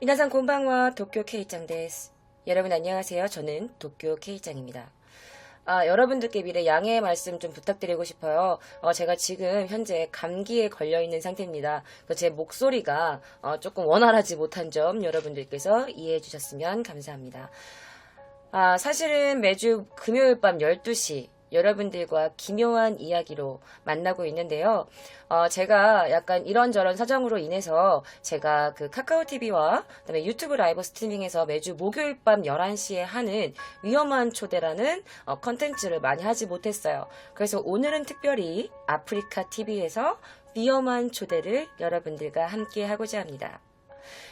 미나상 곤방와 도쿄 K짱 데스. 여러분 안녕하세요. 저는 도쿄 K짱입니다. 여러분들께 미리 양해의 말씀 좀 부탁드리고 싶어요. 제가 지금 현재 감기에 걸려있는 상태입니다. 제 목소리가 조금 원활하지 못한 점 여러분들께서 이해해 주셨으면 감사합니다. 사실은 매주 금요일 밤 12시 여러분들과 기묘한 이야기로 만나고 있는데요. 제가 약간 이런저런 사정으로 인해서 제가 그 카카오 TV와 그다음에 유튜브 라이브 스트리밍에서 매주 목요일 밤 11시에 하는 위험한 초대라는 컨텐츠를 많이 하지 못했어요. 그래서 오늘은 특별히 아프리카 TV에서 위험한 초대를 여러분들과 함께 하고자 합니다.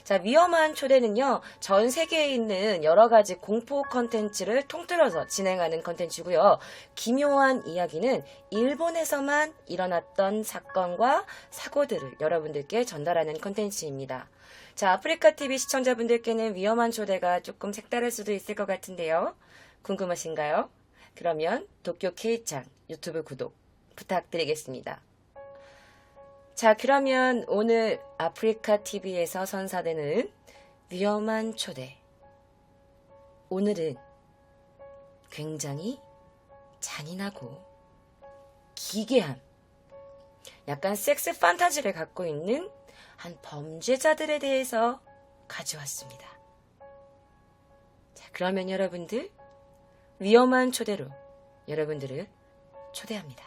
자, 위험한 초대는요, 전 세계에 있는 여러 가지 공포 컨텐츠를 통틀어서 진행하는 컨텐츠고요. 기묘한 이야기는 일본에서만 일어났던 사건과 사고들을 여러분들께 전달하는 컨텐츠입니다. 자, 아프리카 TV 시청자분들께는 위험한 초대가 조금 색다를 수도 있을 것 같은데요. 궁금하신가요? 그러면 도쿄 K짱 유튜브 구독 부탁드리겠습니다. 자, 그러면 오늘 아프리카 TV에서 선사되는 위험한 초대. 오늘은 굉장히 잔인하고 기괴한 약간 섹스 판타지를 갖고 있는 한 범죄자들에 대해서 가져왔습니다. 자, 그러면 여러분들 위험한 초대로 여러분들을 초대합니다.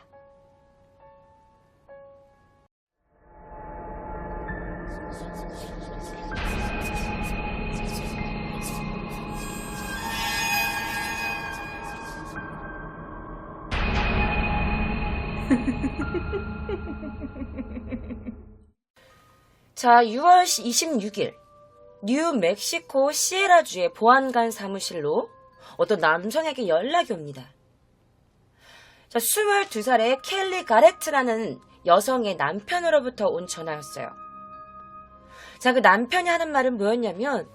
자, 6월 26일 뉴멕시코 시에라주의 보안관 사무실로 어떤 남성에게 연락이 옵니다. 자, 22살의 켈리 가레트라는 여성의 남편으로부터 온 전화였어요. 자, 그 남편이 하는 말은 뭐였냐면,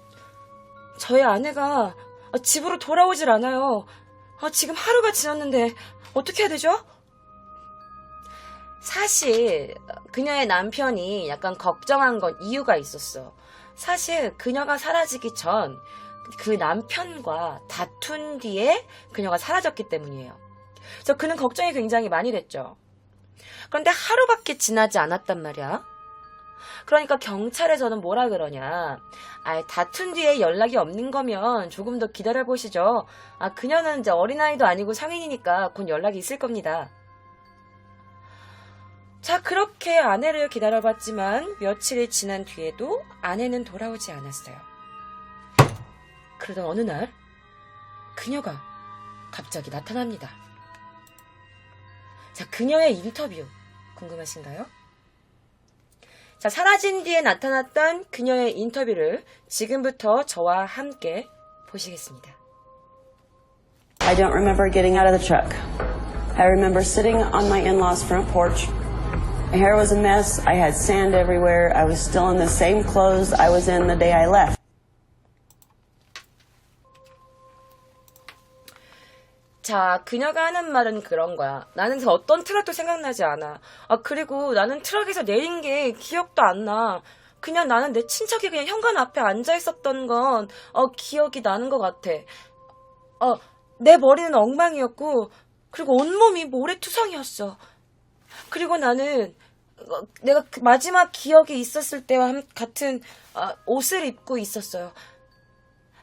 저희 아내가 집으로 돌아오질 않아요. 지금 하루가 지났는데 어떻게 해야 되죠? 사실 그녀의 남편이 약간 걱정한 건 이유가 있었어. 사실 그녀가 사라지기 전 그 남편과 다툰 뒤에 그녀가 사라졌기 때문이에요. 그래서 그는 걱정이 굉장히 많이 됐죠. 그런데 하루밖에 지나지 않았단 말이야. 그러니까 경찰에서는 뭐라 그러냐. 다툰 뒤에 연락이 없는 거면 조금 더 기다려보시죠. 그녀는 이제 어린아이도 아니고 성인이니까 곧 연락이 있을 겁니다. 자, 그렇게 아내를 기다려봤지만 며칠이 지난 뒤에도 아내는 돌아오지 않았어요. 그러던 어느 날 그녀가 갑자기 나타납니다. 자, 그녀의 인터뷰 궁금하신가요? 자, 사라진 뒤에 나타났던 그녀의 인터뷰를 지금부터 저와 함께 보시겠습니다. I don't remember getting out of the truck. I remember sitting on my in-laws' front porch. My hair was a mess. I had sand everywhere. I was still in the same clothes I was in the day I left. 자, 그녀가 하는 말은 그런 거야. 나는 어떤 트럭도 생각나지 않아. 그리고 나는 트럭에서 내린 게 기억도 안 나. 그냥 나는 내 친척이 그냥 현관 앞에 앉아 있었던 건 기억이 나는 것 같아. 내 머리는 엉망이었고, 그리고 온몸이 모래투성이었어. 그리고 나는 내가 그 마지막 기억이 있었을 때와 같은 옷을 입고 있었어요.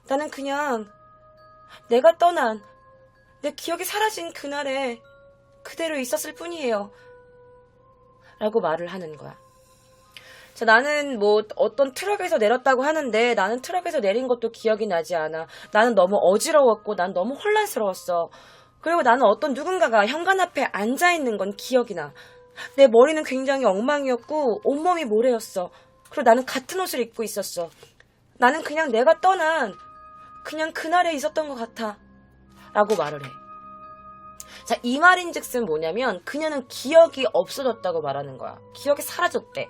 나는 그냥 내가 떠난 내 기억이 사라진 그날에 그대로 있었을 뿐이에요. 라고 말을 하는 거야. 자, 나는 뭐 어떤 트럭에서 내렸다고 하는데 나는 트럭에서 내린 것도 기억이 나지 않아. 나는 너무 어지러웠고 난 너무 혼란스러웠어. 그리고 나는 어떤 누군가가 현관 앞에 앉아있는 건 기억이 나. 내 머리는 굉장히 엉망이었고 온몸이 모래였어. 그리고 나는 같은 옷을 입고 있었어. 나는 그냥 내가 떠난 그냥 그날에 있었던 것 같아. 라고 말을 해. 자, 이 말인즉슨 뭐냐면 그녀는 기억이 없어졌다고 말하는 거야. 기억이 사라졌대.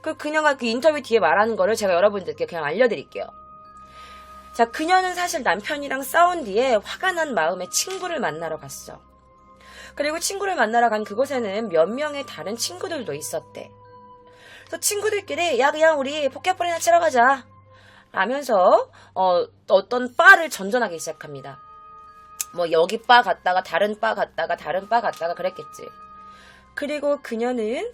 그 그녀가 그 인터뷰 뒤에 말하는 거를 제가 여러분들께 그냥 알려드릴게요. 자, 그녀는 사실 남편이랑 싸운 뒤에 화가 난 마음에 친구를 만나러 갔어. 그리고 친구를 만나러 간 그곳에는 몇 명의 다른 친구들도 있었대. 그래서 친구들끼리 야 그냥 우리 포켓볼이나 치러 가자 라면서 어떤 바를 전전하기 시작합니다. 뭐 여기 바 갔다가 다른 바 갔다가 다른 바 갔다가 그랬겠지. 그리고 그녀는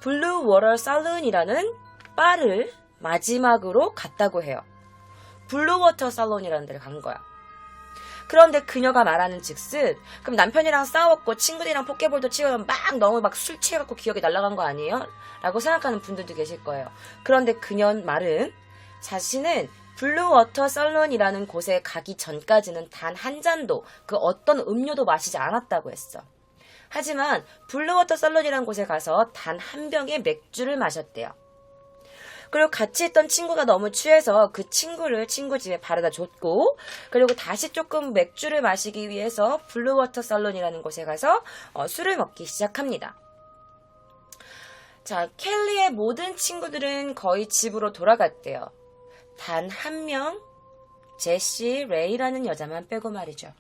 블루 워터 살론이라는 바를 마지막으로 갔다고 해요. 블루 워터 살론이라는 데를 간 거야. 그런데 그녀가 말하는 즉슨 그럼 남편이랑 싸웠고 친구들이랑 포켓볼도 치고 막 너무 막 술 취해갖고 기억이 날아간 거 아니에요? 라고 생각하는 분들도 계실 거예요. 그런데 그녀 말은 자신은 블루워터 살론이라는 곳에 가기 전까지는 단 한 잔도 그 어떤 음료도 마시지 않았다고 했어. 하지만 블루워터 살론이라는 곳에 가서 단 한 병의 맥주를 마셨대요. 그리고 같이 있던 친구가 너무 취해서 그 친구를 친구 집에 바래다 줬고, 그리고 다시 조금 맥주를 마시기 위해서 블루워터 살론이라는 곳에 가서 술을 먹기 시작합니다. 자, 켈리의 모든 친구들은 거의 집으로 돌아갔대요. 단 한 명, 제시 레이라는 여자만 빼고 말이죠.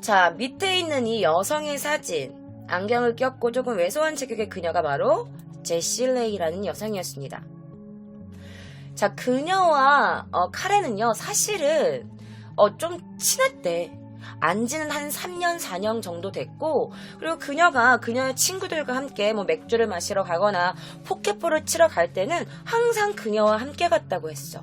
자, 밑에 있는 이 여성의 사진, 안경을 꼈고 조금 왜소한 체격의 그녀가 바로 제시 레이라는 여성이었습니다. 자, 그녀와 카렌은요, 사실은 좀 친했대. 안지는 한 3년, 4년 정도 됐고, 그리고 그녀가 그녀의 친구들과 함께 뭐 맥주를 마시러 가거나 포켓볼을 치러 갈 때는 항상 그녀와 함께 갔다고 했어.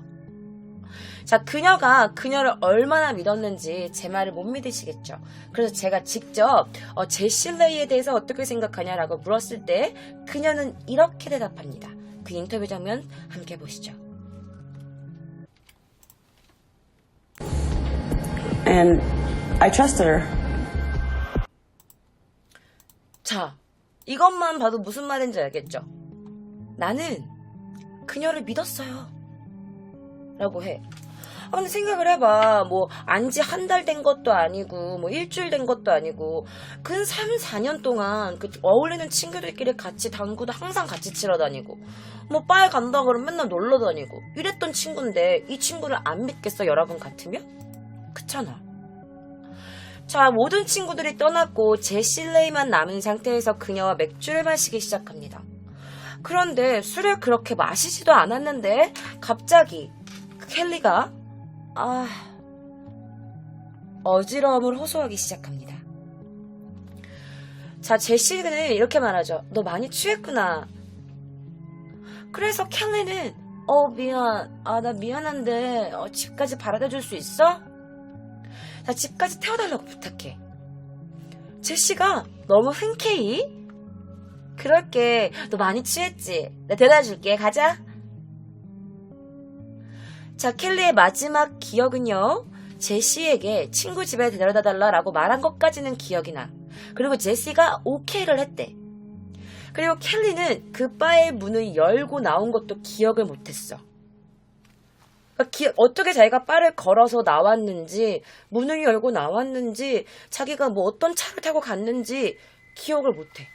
자, 그녀가 그녀를 얼마나 믿었는지 제 말을 못 믿으시겠죠. 그래서 제가 직접 제시 레이에 대해서 어떻게 생각하냐라고 물었을 때 그녀는 이렇게 대답합니다. 그 인터뷰 장면 함께 보시죠. And I trusted her. 자, 이것만 봐도 무슨 말인지 알겠죠? 나는 그녀를 믿었어요. 라고 해. 근데 생각을 해봐. 뭐 안지 한 달 된 것도 아니고 뭐 일주일 된 것도 아니고 근 3, 4년 동안 그 어울리는 친구들끼리 같이 당구도 항상 같이 치러 다니고 뭐 바에 간다 그러면 맨날 놀러 다니고 이랬던 친구인데 이 친구를 안 믿겠어? 여러분 같으면? 그렇잖아. 자, 모든 친구들이 떠났고 제시 레이만 남은 상태에서 그녀와 맥주를 마시기 시작합니다. 그런데 술을 그렇게 마시지도 않았는데 갑자기 켈리가 어지러움을 호소하기 시작합니다. 자, 제시는 이렇게 말하죠. 너 많이 취했구나. 그래서 켈리는 미안. 나 미안한데 집까지 바라다 줄 수 있어? 자, 집까지 태워달라고 부탁해. 제시가 너무 흔쾌히 그럴게. 너 많이 취했지? 내가 데려다 줄게. 가자. 자, 켈리의 마지막 기억은요. 제시에게 친구 집에 데려다 달라라고 말한 것까지는 기억이 나. 그리고 제시가 오케이를 했대. 그리고 켈리는 그 바의 문을 열고 나온 것도 기억을 못했어. 어떻게 자기가 바를 걸어서 나왔는지, 문을 열고 나왔는지, 자기가 뭐 어떤 차를 타고 갔는지 기억을 못해.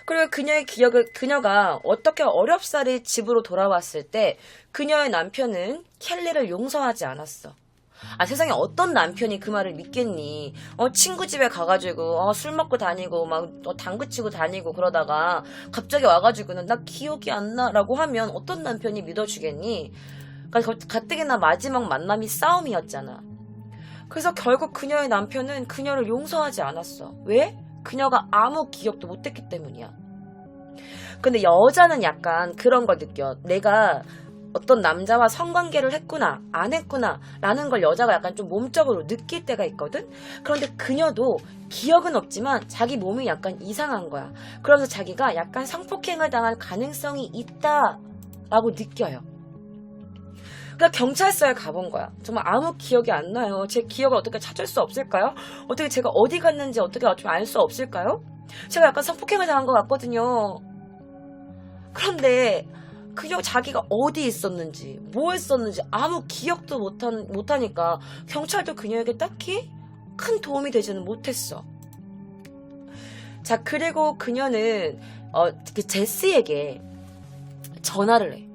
그리고 그녀가 어떻게 어렵사리 집으로 돌아왔을 때 그녀의 남편은 켈리를 용서하지 않았어. 세상에 어떤 남편이 그 말을 믿겠니? 친구 집에 가가지고 술 먹고 다니고 막 당구 치고 다니고 그러다가 갑자기 와가지고는 나 기억이 안 나라고 하면 어떤 남편이 믿어주겠니? 그러니까 가뜩이나 마지막 만남이 싸움이었잖아. 그래서 결국 그녀의 남편은 그녀를 용서하지 않았어. 왜? 그녀가 아무 기억도 못했기 때문이야. 근데 여자는 약간 그런 걸 느껴. 내가 어떤 남자와 성관계를 했구나, 안 했구나 라는 걸 여자가 약간 좀 몸적으로 느낄 때가 있거든? 그런데 그녀도 기억은 없지만 자기 몸이 약간 이상한 거야. 그러면서 자기가 약간 성폭행을 당할 가능성이 있다라고 느껴요. 그러니까 경찰서에 가본 거야. 정말 아무 기억이 안 나요. 제 기억을 어떻게 찾을 수 없을까요? 어떻게 제가 어디 갔는지 어떻게 좀 알 수 없을까요? 제가 약간 성폭행을 당한 것 같거든요. 그런데 그녀 자기가 어디 있었는지 뭐 했었는지 아무 기억도 못하니까 경찰도 그녀에게 딱히 큰 도움이 되지는 못했어. 자, 그리고 그녀는 제시에게 전화를 해.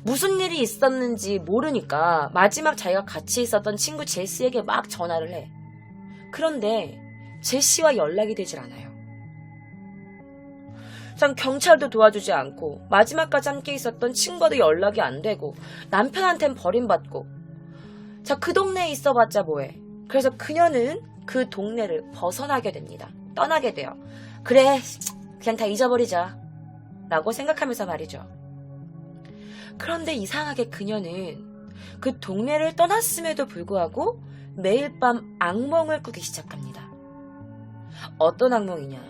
무슨 일이 있었는지 모르니까 마지막 자기가 같이 있었던 친구 제시에게 막 전화를 해. 그런데 제시와 연락이 되질 않아요. 참 경찰도 도와주지 않고 마지막까지 함께 있었던 친구도 연락이 안 되고 남편한텐 버림받고 자, 그 동네에 있어봤자 뭐해. 그래서 그녀는 그 동네를 벗어나게 됩니다. 떠나게 돼요. 그래, 그냥 다 잊어버리자 라고 생각하면서 말이죠. 그런데 이상하게 그녀는 그 동네를 떠났음에도 불구하고 매일 밤 악몽을 꾸기 시작합니다. 어떤 악몽이냐?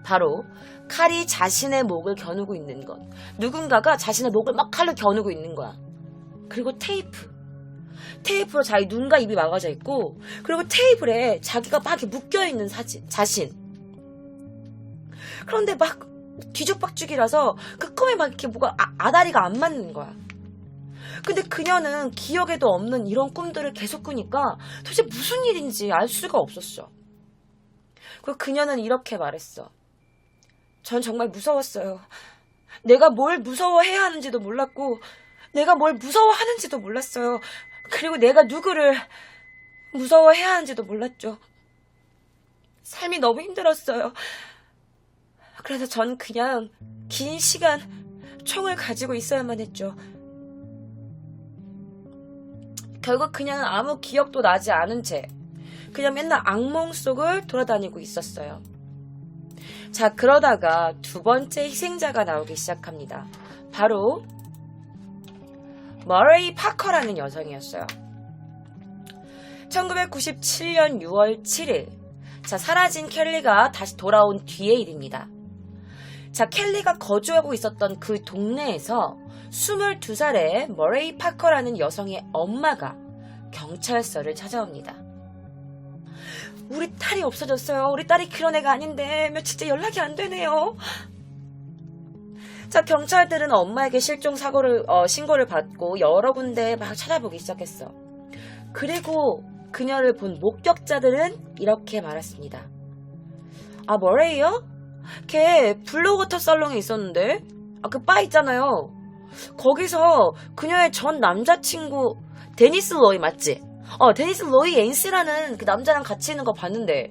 바로 칼이 자신의 목을 겨누고 있는 것. 누군가가 자신의 목을 막 칼로 겨누고 있는 거야. 그리고 테이프로 자기 눈과 입이 막아져 있고, 그리고 테이블에 자기가 막 묶여있는 자신. 그런데 막 뒤죽박죽이라서 그 꿈에 막 이렇게 뭐가 아다리가 안 맞는 거야. 근데 그녀는 기억에도 없는 이런 꿈들을 계속 꾸니까 도대체 무슨 일인지 알 수가 없었어. 그리고 그녀는 이렇게 말했어. 전 정말 무서웠어요. 내가 뭘 무서워해야 하는지도 몰랐고 내가 뭘 무서워하는지도 몰랐어요. 그리고 내가 누구를 무서워해야 하는지도 몰랐죠. 삶이 너무 힘들었어요. 그래서 전 그냥 긴 시간 총을 가지고 있어야만 했죠. 결국 그녀는 아무 기억도 나지 않은 채 그냥 맨날 악몽 속을 돌아다니고 있었어요. 자, 그러다가 두 번째 희생자가 나오기 시작합니다. 바로 머레이 파커라는 여성이었어요. 1997년 6월 7일 자, 사라진 켈리가 다시 돌아온 뒤의 일입니다. 자, 켈리가 거주하고 있었던 그 동네에서 22살의 머레이 파커라는 여성의 엄마가 경찰서를 찾아옵니다. 우리 딸이 없어졌어요. 우리 딸이 그런 애가 아닌데 며칠째 연락이 안 되네요. 자, 경찰들은 엄마에게 실종 신고를 받고 여러 군데 막 찾아보기 시작했어. 그리고 그녀를 본 목격자들은 이렇게 말했습니다. 아, 머레이요? 걔 블루워터 살롱에 있었는데 그 바 있잖아요. 거기서 그녀의 전 남자친구 데니스 로이 맞지? 데니스 로이 앤스라는 그 남자랑 같이 있는 거 봤는데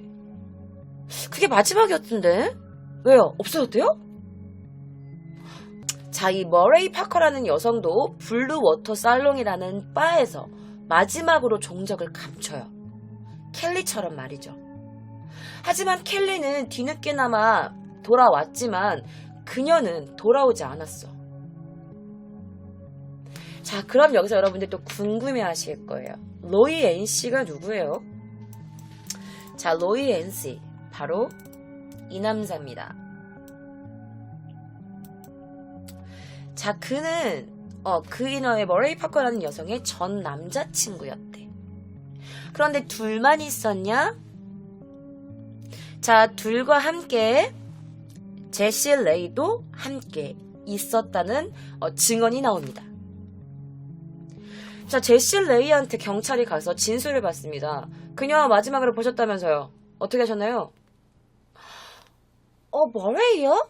그게 마지막이었던데? 왜요? 없어졌대요? 자, 이 머레이 파커라는 여성도 블루워터 살롱이라는 바에서 마지막으로 종적을 감춰요. 켈리처럼 말이죠. 하지만 켈리는 뒤늦게나마 돌아왔지만 그녀는 돌아오지 않았어. 자, 그럼 여기서 여러분들 또 궁금해 하실 거예요. 로이 앤씨가 누구예요? 자, 로이 앤씨 바로 이 남자입니다. 자, 그는 그이너의 머레이 파커라는 여성의 전 남자친구였대. 그런데 둘만 있었냐? 자, 둘과 함께 제시 레이도 함께 있었다는 증언이 나옵니다. 자, 제시 레이한테 경찰이 가서 진술을 받습니다. 그녀와 마지막으로 보셨다면서요. 어떻게 하셨나요? 머레이요?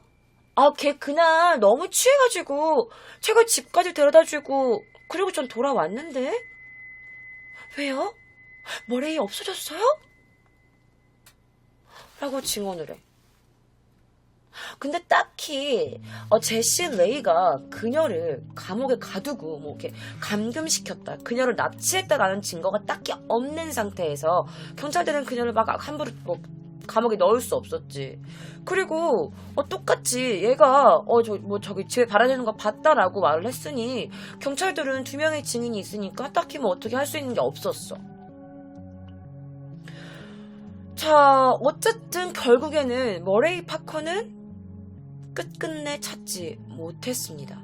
걔 그날 너무 취해가지고 제가 집까지 데려다주고 그리고 전 돌아왔는데 왜요? 머레이 없어졌어요? 라고 증언을 해. 근데 딱히 제시 레이가 그녀를 감옥에 가두고 뭐 이렇게 감금시켰다, 그녀를 납치했다라는 증거가 딱히 없는 상태에서 경찰들은 그녀를 막 함부로 감옥에 넣을 수 없었지. 그리고 똑같이 얘가 저기 집에 바라지는 거 봤다라고 말을 했으니 경찰들은 두 명의 증인이 있으니까 딱히 뭐 어떻게 할 수 있는 게 없었어. 자, 어쨌든 결국에는 머레이 파커는 끝끝내 찾지 못했습니다.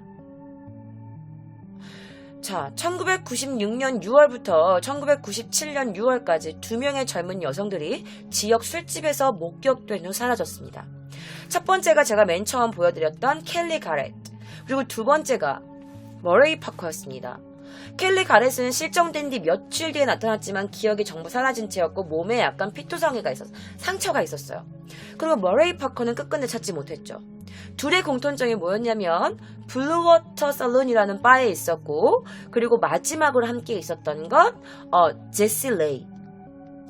자, 1996년 6월부터 1997년 6월까지 두 명의 젊은 여성들이 지역 술집에서 목격된 후 사라졌습니다. 첫 번째가 제가 맨 처음 보여드렸던 켈리 가렛, 그리고 두 번째가 머레이 파커였습니다. 켈리 가렛은 실종된 뒤 며칠 뒤에 나타났지만 기억이 전부 사라진 채였고 몸에 약간 상처가 있었어요. 그리고 머레이 파커는 끝끝내 찾지 못했죠. 둘의 공통점이 뭐였냐면 블루워터 살론이라는 바에 있었고, 그리고 마지막으로 함께 있었던 건 제시 레이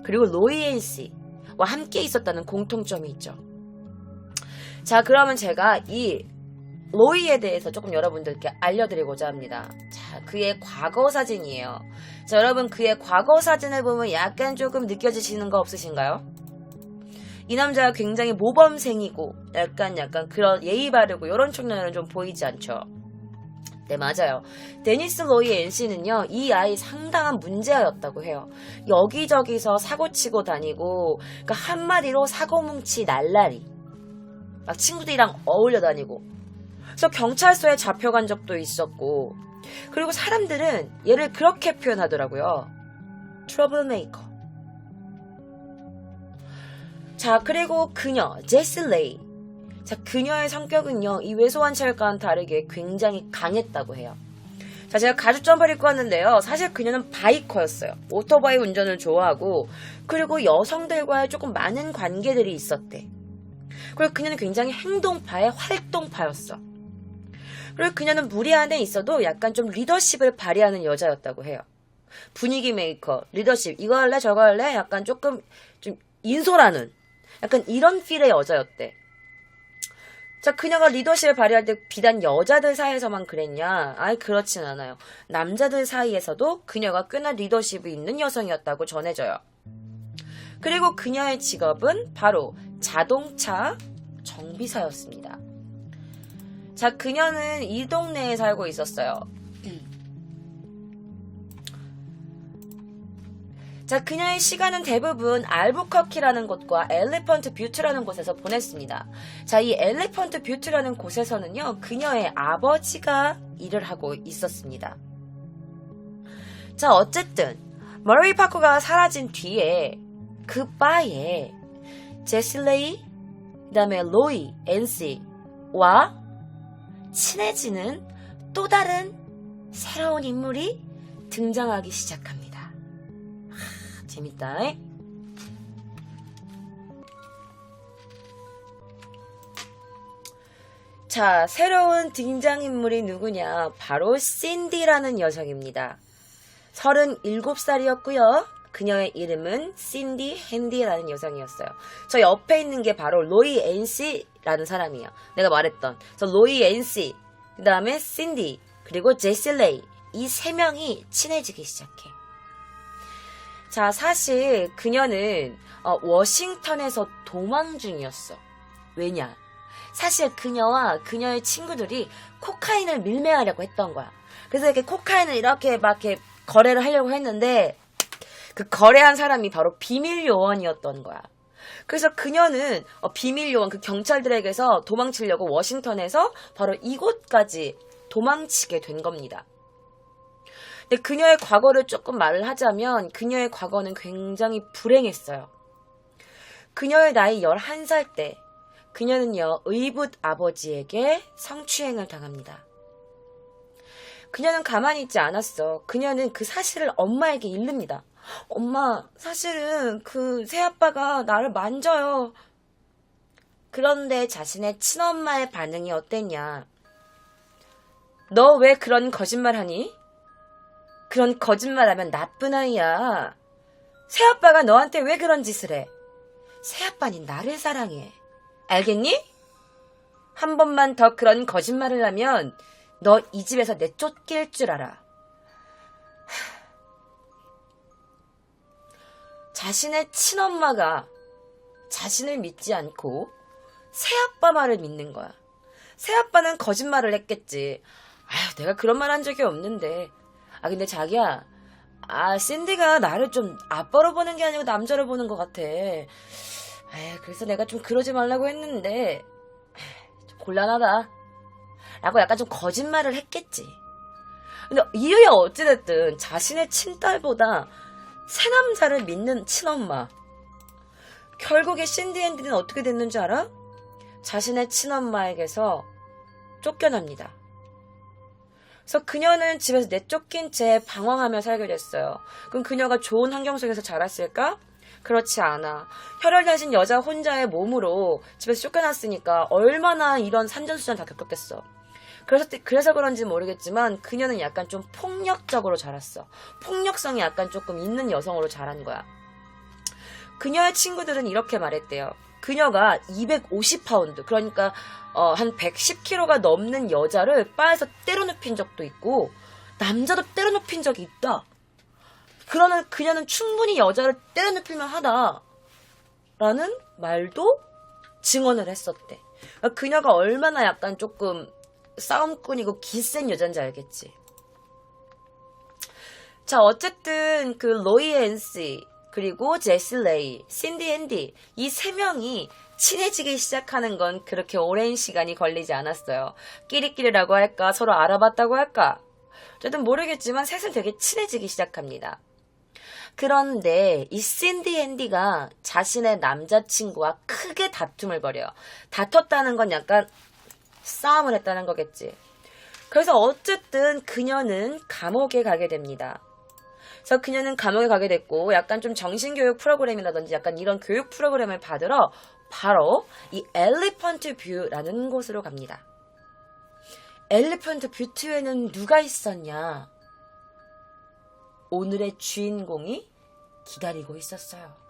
그리고 로이 앤 씨와 함께 있었다는 공통점이 있죠. 자, 그러면 제가 이 로이에 대해서 조금 여러분들께 알려드리고자 합니다. 자, 그의 과거 사진이에요. 자, 여러분 그의 과거 사진을 보면 약간 조금 느껴지시는 거 없으신가요? 이 남자가 굉장히 모범생이고 약간 그런 예의 바르고 이런 측면은 좀 보이지 않죠? 네, 맞아요. 데니스 로이 NC는요, 이 아이 상당한 문제아였다고 해요. 여기저기서 사고치고 다니고, 그러니까 한마디로 사고뭉치 날라리. 막 친구들이랑 어울려 다니고. 그래서 경찰서에 잡혀간 적도 있었고, 그리고 사람들은 얘를 그렇게 표현하더라고요. 트러블메이커. 자, 그리고 그녀, 제시 레이. 자, 그녀의 성격은요, 이 왜소한 체력과는 다르게 굉장히 강했다고 해요. 자, 제가 가죽 점퍼를 입고 왔는데요. 사실 그녀는 바이커였어요. 오토바이 운전을 좋아하고, 그리고 여성들과의 조금 많은 관계들이 있었대. 그리고 그녀는 굉장히 행동파의 활동파였어. 그리고 그녀는 무리 안에 있어도 약간 좀 리더십을 발휘하는 여자였다고 해요. 분위기 메이커, 리더십, 이거 할래 저거 할래 약간 조금 좀 인솔하는 약간 이런 필의 여자였대. 자, 그녀가 리더십을 발휘할 때 비단 여자들 사이에서만 그랬냐? 아이, 그렇진 않아요. 남자들 사이에서도 그녀가 꽤나 리더십이 있는 여성이었다고 전해져요. 그리고 그녀의 직업은 바로 자동차 정비사였습니다. 자, 그녀는 이 동네에 살고 있었어요. 자, 그녀의 시간은 대부분 알부커키라는 곳과 엘리펀트 뷰트라는 곳에서 보냈습니다. 자, 이 엘리펀트 뷰트라는 곳에서는요, 그녀의 아버지가 일을 하고 있었습니다. 자, 어쨌든 머리 파커가 사라진 뒤에 그 바에 제실레이, 그 다음에 로이, NC와 친해지는 또 다른 새로운 인물이 등장하기 시작합니다. 재밌다. 자, 새로운 등장인물이 누구냐? 바로 신디라는 여성입니다. 37살이었고요. 그녀의 이름은 신디 핸디라는 여성이었어요. 저 옆에 있는 게 바로 로이 NC라는 사람이에요. 내가 말했던. 그래서 로이 NC, 그 다음에 신디, 그리고 제실레이. 이 세 명이 친해지기 시작해. 자, 사실 그녀는 워싱턴에서 도망 중이었어. 왜냐? 사실 그녀와 그녀의 친구들이 코카인을 밀매하려고 했던 거야. 그래서 이렇게 코카인을 이렇게 막 이렇게 거래를 하려고 했는데 그 거래한 사람이 바로 비밀 요원이었던 거야. 그래서 그녀는 비밀 요원 그 경찰들에게서 도망치려고 워싱턴에서 바로 이곳까지 도망치게 된 겁니다. 근데 그녀의 과거를 조금 말을 하자면 그녀의 과거는 굉장히 불행했어요. 그녀의 나이 11살 때 그녀는요, 의붓 아버지에게 성추행을 당합니다. 그녀는 가만히 있지 않았어. 그녀는 그 사실을 엄마에게 일릅니다. 엄마, 사실은 그 새아빠가 나를 만져요. 그런데 자신의 친엄마의 반응이 어땠냐? 너 왜 그런 거짓말 하니? 그런 거짓말하면 나쁜 아이야. 새아빠가 너한테 왜 그런 짓을 해? 새아빠는 나를 사랑해. 알겠니? 한 번만 더 그런 거짓말을 하면 너 이 집에서 내쫓길 줄 알아. 자신의 친엄마가 자신을 믿지 않고 새아빠 말을 믿는 거야. 새아빠는 거짓말을 했겠지. 아휴, 내가 그런 말 한 적이 없는데. 근데 자기야, 신디가 나를 좀 아빠로 보는 게 아니고 남자로 보는 것 같아. 그래서 내가 좀 그러지 말라고 했는데, 좀 곤란하다. 라고 약간 좀 거짓말을 했겠지. 근데 이유야 어찌됐든 자신의 친딸보다 새 남자를 믿는 친엄마. 결국에 신디 앤디는 어떻게 됐는지 알아? 자신의 친엄마에게서 쫓겨납니다. 그래서 그녀는 집에서 내쫓긴 채 방황하며 살게 됐어요. 그럼 그녀가 좋은 환경 속에서 자랐을까? 그렇지 않아. 혈혈단신 여자 혼자의 몸으로 집에서 쫓겨났으니까 얼마나 이런 산전수전 다 겪었겠어. 그래서 그런지 모르겠지만 그녀는 약간 좀 폭력적으로 자랐어. 폭력성이 약간 조금 있는 여성으로 자란 거야. 그녀의 친구들은 이렇게 말했대요. 그녀가 250파운드, 그러니까 한 110kg가 넘는 여자를 바에서 때려눕힌 적도 있고 남자도 때려눕힌 적이 있다. 그러면 그녀는 충분히 여자를 때려눕힐만 하다. 라는 말도 증언을 했었대. 그러니까 그녀가 얼마나 약간 조금 싸움꾼이고 기센 여잔지 알겠지. 자, 어쨌든 그 로이 앤시, 그리고 제시 레이, 신디 앤디 이 세 명이 친해지기 시작하는 건 그렇게 오랜 시간이 걸리지 않았어요. 끼리끼리라고 할까, 서로 알아봤다고 할까. 어쨌든 모르겠지만 셋은 되게 친해지기 시작합니다. 그런데 이 신디 앤디가 자신의 남자친구와 크게 다툼을 벌여요. 다퉜다는 건 약간 싸움을 했다는 거겠지. 그래서 어쨌든 그녀는 감옥에 가게 됩니다. 그래서 그녀는 감옥에 가게 됐고 약간 좀 정신교육 프로그램이라든지 약간 이런 교육 프로그램을 받으러 바로 이 엘리펀트 뷰라는 곳으로 갑니다. 엘리펀트 뷰트에는 누가 있었냐? 오늘의 주인공이 기다리고 있었어요.